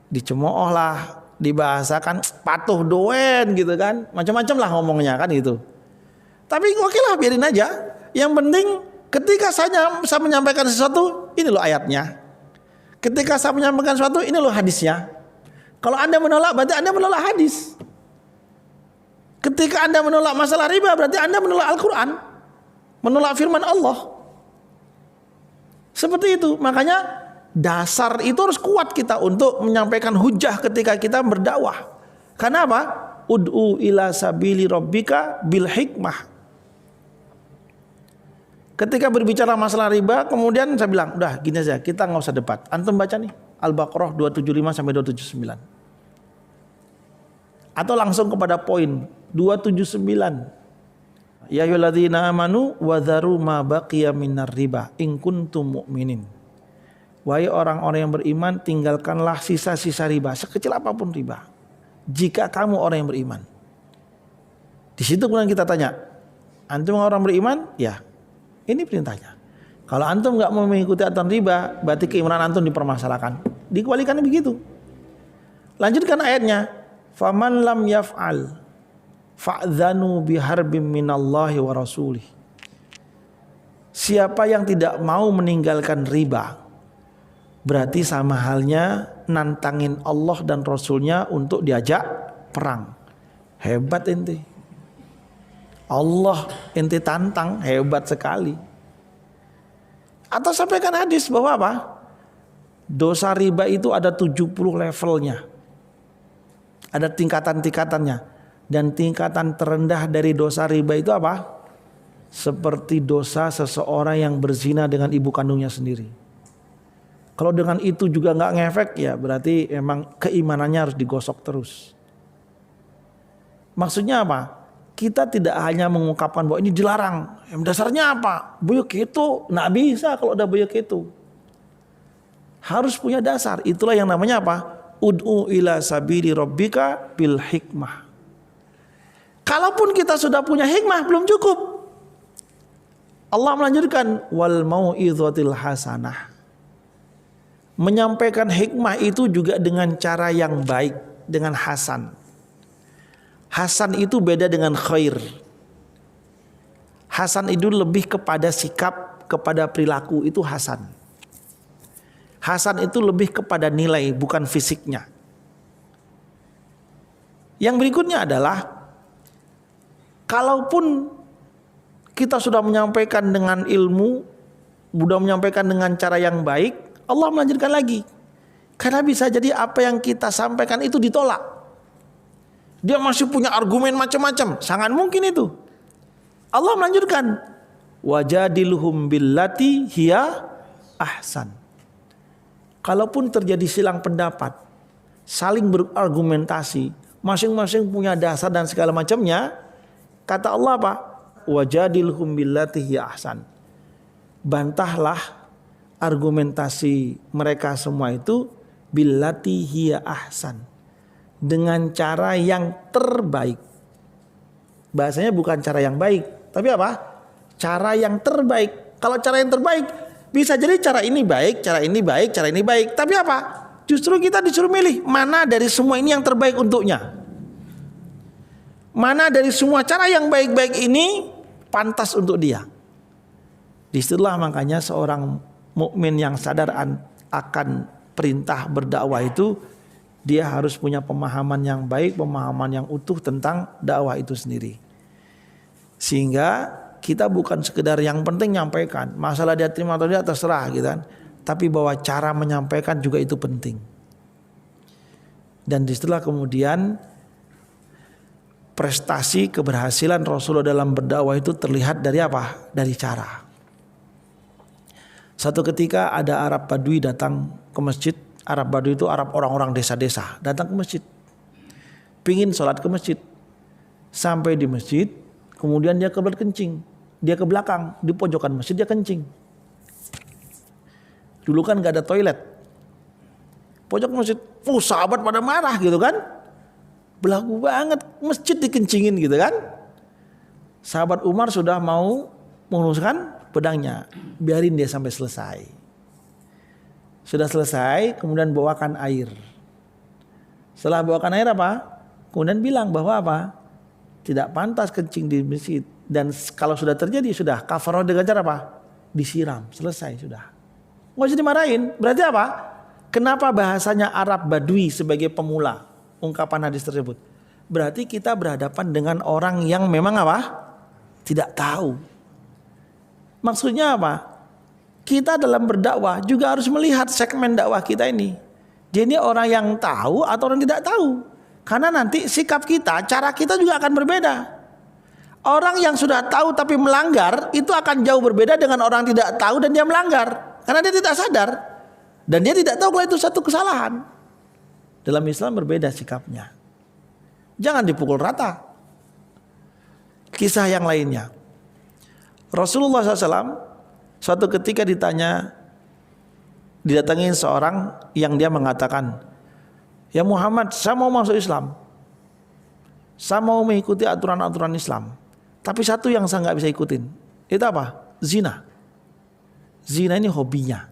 Dicemooh lah, dibahasakan patuh doen gitu kan, macam-macam lah ngomongnya kan gitu. Tapi oke lah, biarin aja. Yang penting ketika saya menyampaikan sesuatu, ini loh ayatnya. Ketika saya menyampaikan sesuatu, ini loh hadisnya. Kalau Anda menolak, berarti Anda menolak hadis. Ketika Anda menolak masalah riba, berarti Anda menolak Al-Quran, menolak firman Allah. Seperti itu. Makanya dasar itu harus kuat kita untuk menyampaikan hujah ketika kita berdakwah. Karena apa? Ud'u ila sabili rabbika bil hikmah. Ketika berbicara masalah riba, kemudian saya bilang, udah gini aja, kita nggak usah debat. Antum baca nih Al-Baqarah 275 sampai 279. Atau langsung kepada poin 279. Ya ayyuhalladzina amanu wa dharu ma baqiya minar riba in kuntum mu'minin. Wahai orang-orang yang beriman, tinggalkanlah sisa-sisa riba, sekecil apapun riba, jika kamu orang yang beriman. Di situ kemudian kita tanya, antum orang beriman? Ya, ini perintahnya. Kalau antum nggak mau mengikuti aturan riba, berarti keimanan antum dipermasalahkan. Dikembalikan begitu. Lanjutkan ayatnya. Faman lam yaf'al fa'dzanu biharbim minallahi wa rasulih. Siapa yang tidak mau meninggalkan riba, berarti sama halnya nantangin Allah dan Rasulnya untuk diajak perang. Hebat ente. Allah ente tantang, hebat sekali. Atau sampaikan hadis bahwa apa? Dosa riba itu ada 70 levelnya. Ada tingkatan-tingkatannya. Dan tingkatan terendah dari dosa riba itu apa? Seperti dosa seseorang yang berzina dengan ibu kandungnya sendiri. Kalau dengan itu juga nggak ngefek, ya berarti emang keimanannya harus digosok terus. Maksudnya apa? Kita tidak hanya mengungkapkan bahwa ini dilarang. Dasarnya apa? Buyuk itu, nggak bisa kalau udah buyuk itu. Harus punya dasar. Itulah yang namanya apa? Ud'u ila sabili rabbika bil hikmah. Kalaupun kita sudah punya hikmah, belum cukup. Allah melanjutkan wal mau'izatil hasanah. Menyampaikan hikmah itu juga dengan cara yang baik, dengan hasan. Hasan itu beda dengan khair. Hasan itu lebih kepada sikap, kepada perilaku, itu hasan. Hasan itu lebih kepada nilai, bukan fisiknya. Yang berikutnya adalah kalaupun kita sudah menyampaikan dengan ilmu, sudah menyampaikan dengan cara yang baik, Allah melanjutkan lagi. Karena bisa jadi apa yang kita sampaikan itu ditolak. Dia masih punya argumen macam-macam, sangat mungkin itu. Allah melanjutkan, wajadiluhum billati hiya ahsan. Kalaupun terjadi silang pendapat, saling berargumentasi, masing-masing punya dasar dan segala macamnya, kata Allah apa? Wajadilhum billati hiya ahsan. Bantahlah argumentasi mereka semua itu billati hiya ahsan, dengan cara yang terbaik. Bahasanya bukan cara yang baik, tapi apa? cara yang terbaik. Kalau cara yang terbaik bisa jadi cara ini baik, cara ini baik, cara ini baik. Tapi apa? Justru kita disuruh milih mana dari semua ini yang terbaik untuknya. Mana dari semua cara yang baik-baik ini pantas untuk dia. Disitulah makanya seorang mukmin yang sadar akan perintah berdakwah itu, dia harus punya pemahaman yang baik, pemahaman yang utuh tentang dakwah itu sendiri. Sehingga kita bukan sekedar yang penting nyampaikan, masalah dia terima atau tidak terserah gitu kan. Tapi bahwa cara menyampaikan juga itu penting. Dan disitulah kemudian prestasi keberhasilan Rasulullah dalam berdakwah itu terlihat dari apa? Dari cara. Satu ketika ada Arab Badui datang ke masjid. Arab Badui itu Arab orang-orang desa-desa, datang ke masjid, pingin sholat ke masjid. Sampai di masjid, kemudian dia kebelet kencing. Dia ke belakang, di pojokan masjid dia kencing. Dulu kan gak ada toilet, pojok masjid, sahabat pada marah gitu kan. Belagu banget, masjid dikencingin gitu kan. Sahabat Umar sudah mau menguruskan pedangnya, biarin dia sampai selesai. Sudah selesai, kemudian bawakan air. Setelah bawakan air apa? Kemudian bilang bahwa apa? Tidak pantas kencing di masjid. Dan kalau sudah terjadi, sudah kafarah dengan cara apa? Disiram, selesai sudah. Nggak usah dimarahin. Berarti apa? Kenapa bahasanya Arab Badui sebagai pemula ungkapan hadis tersebut? Berarti kita berhadapan dengan orang yang memang apa? Tidak tahu. Maksudnya apa? Kita dalam berdakwah juga harus melihat segmen dakwah kita ini. Dia ini orang yang tahu atau orang tidak tahu. Karena nanti sikap kita, cara kita juga akan berbeda. Orang yang sudah tahu tapi melanggar itu akan jauh berbeda dengan orang tidak tahu dan dia melanggar. Karena dia tidak sadar. Dan dia tidak tahu kalau itu satu kesalahan. Dalam Islam berbeda sikapnya. Jangan dipukul rata. Kisah yang lainnya. Rasulullah SAW suatu ketika didatangin seorang yang dia mengatakan, "Ya Muhammad, saya mau masuk Islam. Saya mau mengikuti aturan-aturan Islam. Tapi satu yang saya nggak bisa ikutin. Itu apa? Zina. Zina ini hobinya.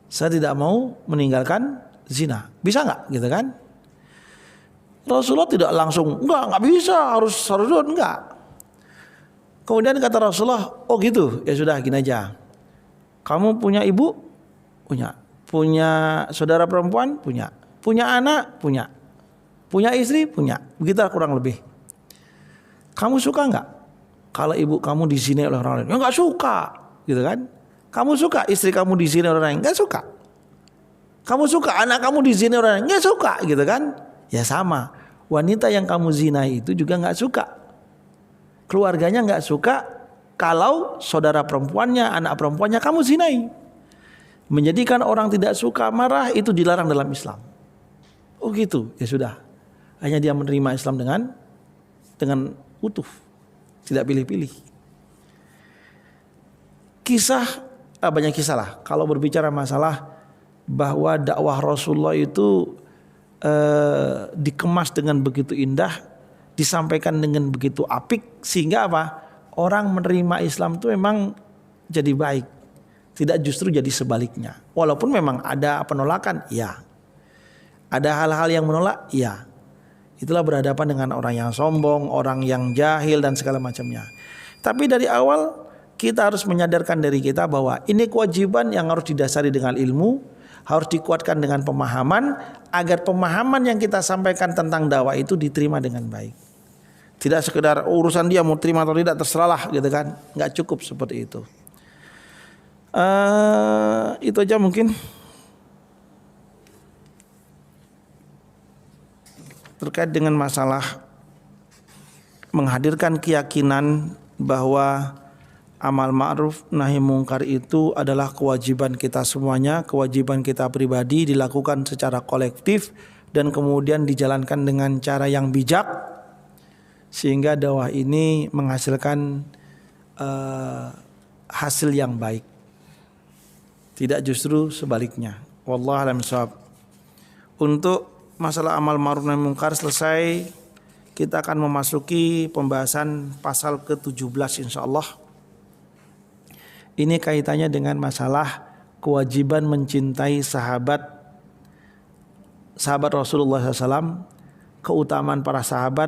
Saya tidak mau meninggalkan zina. Bisa nggak? Gitu kan? Rasulullah tidak langsung, nggak bisa, harus enggak. Kemudian kata Rasulullah, oh gitu, ya sudah gini aja. Kamu punya ibu? Punya. Punya saudara perempuan? Punya. Punya anak? Punya. Punya istri? Punya. Begitulah kurang lebih. Kamu suka nggak kalau ibu kamu dizinai oleh orang lain? Ya nggak suka, gitu kan? Kamu suka istri kamu dizinai oleh orang lain? Nggak suka. Kamu suka anak kamu dizinai oleh orang lain? Nggak suka, gitu kan? Ya sama. Wanita yang kamu zinai itu juga nggak suka. Keluarganya nggak suka kalau saudara perempuannya, anak perempuannya kamu zinai. Menjadikan orang tidak suka, marah itu dilarang dalam Islam. Oh gitu, ya sudah. Hanya dia menerima Islam dengan utuh, tidak pilih-pilih. Banyak kisah lah. Kalau berbicara masalah bahwa dakwah Rasulullah itu dikemas dengan begitu indah, disampaikan dengan begitu apik, sehingga apa? Orang menerima Islam itu memang jadi baik, tidak justru jadi sebaliknya. Walaupun memang ada penolakan, ya. Ada hal-hal yang menolak, ya. Itulah berhadapan dengan orang yang sombong, orang yang jahil dan segala macamnya. Tapi dari awal kita harus menyadarkan diri kita bahwa ini kewajiban yang harus didasari dengan ilmu, harus dikuatkan dengan pemahaman, agar pemahaman yang kita sampaikan tentang dakwah itu diterima dengan baik. Tidak sekedar urusan dia mau terima atau tidak terserahlah gitu kan. Nggak cukup seperti itu. Itu aja mungkin terkait dengan masalah menghadirkan keyakinan bahwa amal ma'ruf nahi mungkar itu adalah kewajiban kita semuanya, kewajiban kita pribadi, dilakukan secara kolektif dan kemudian dijalankan dengan cara yang bijak sehingga dakwah ini menghasilkan hasil yang baik. Tidak justru sebaliknya. Wallahu a'lam bishawab. Untuk masalah amal ma'ruf nahi mungkar selesai. kita akan memasuki pembahasan pasal ke-17 insyaallah. Ini kaitannya dengan masalah kewajiban mencintai sahabat Rasulullah SAW, keutamaan para sahabat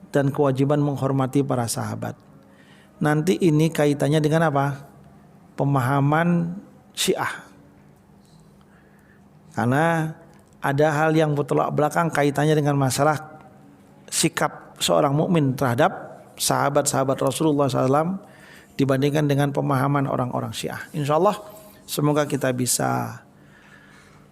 dan kewajiban menghormati para sahabat. Nanti ini kaitannya dengan apa? Pemahaman Syiah. Karena ada hal yang bertolak belakang kaitannya dengan masalah sikap seorang mukmin terhadap sahabat-sahabat Rasulullah SAW dibandingkan dengan pemahaman orang-orang Syiah. Insyaallah semoga kita bisa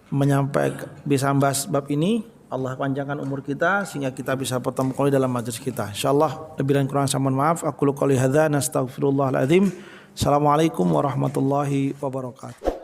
membahas bab ini. Allah panjangkan umur kita sehingga kita bisa bertemu kembali dalam majelis kita. Insyaallah lebih dan kurang saya mohon maaf. Aku qouli hadza nastaghfirullahal azim. Assalamualaikum warahmatullahi wabarakatuh.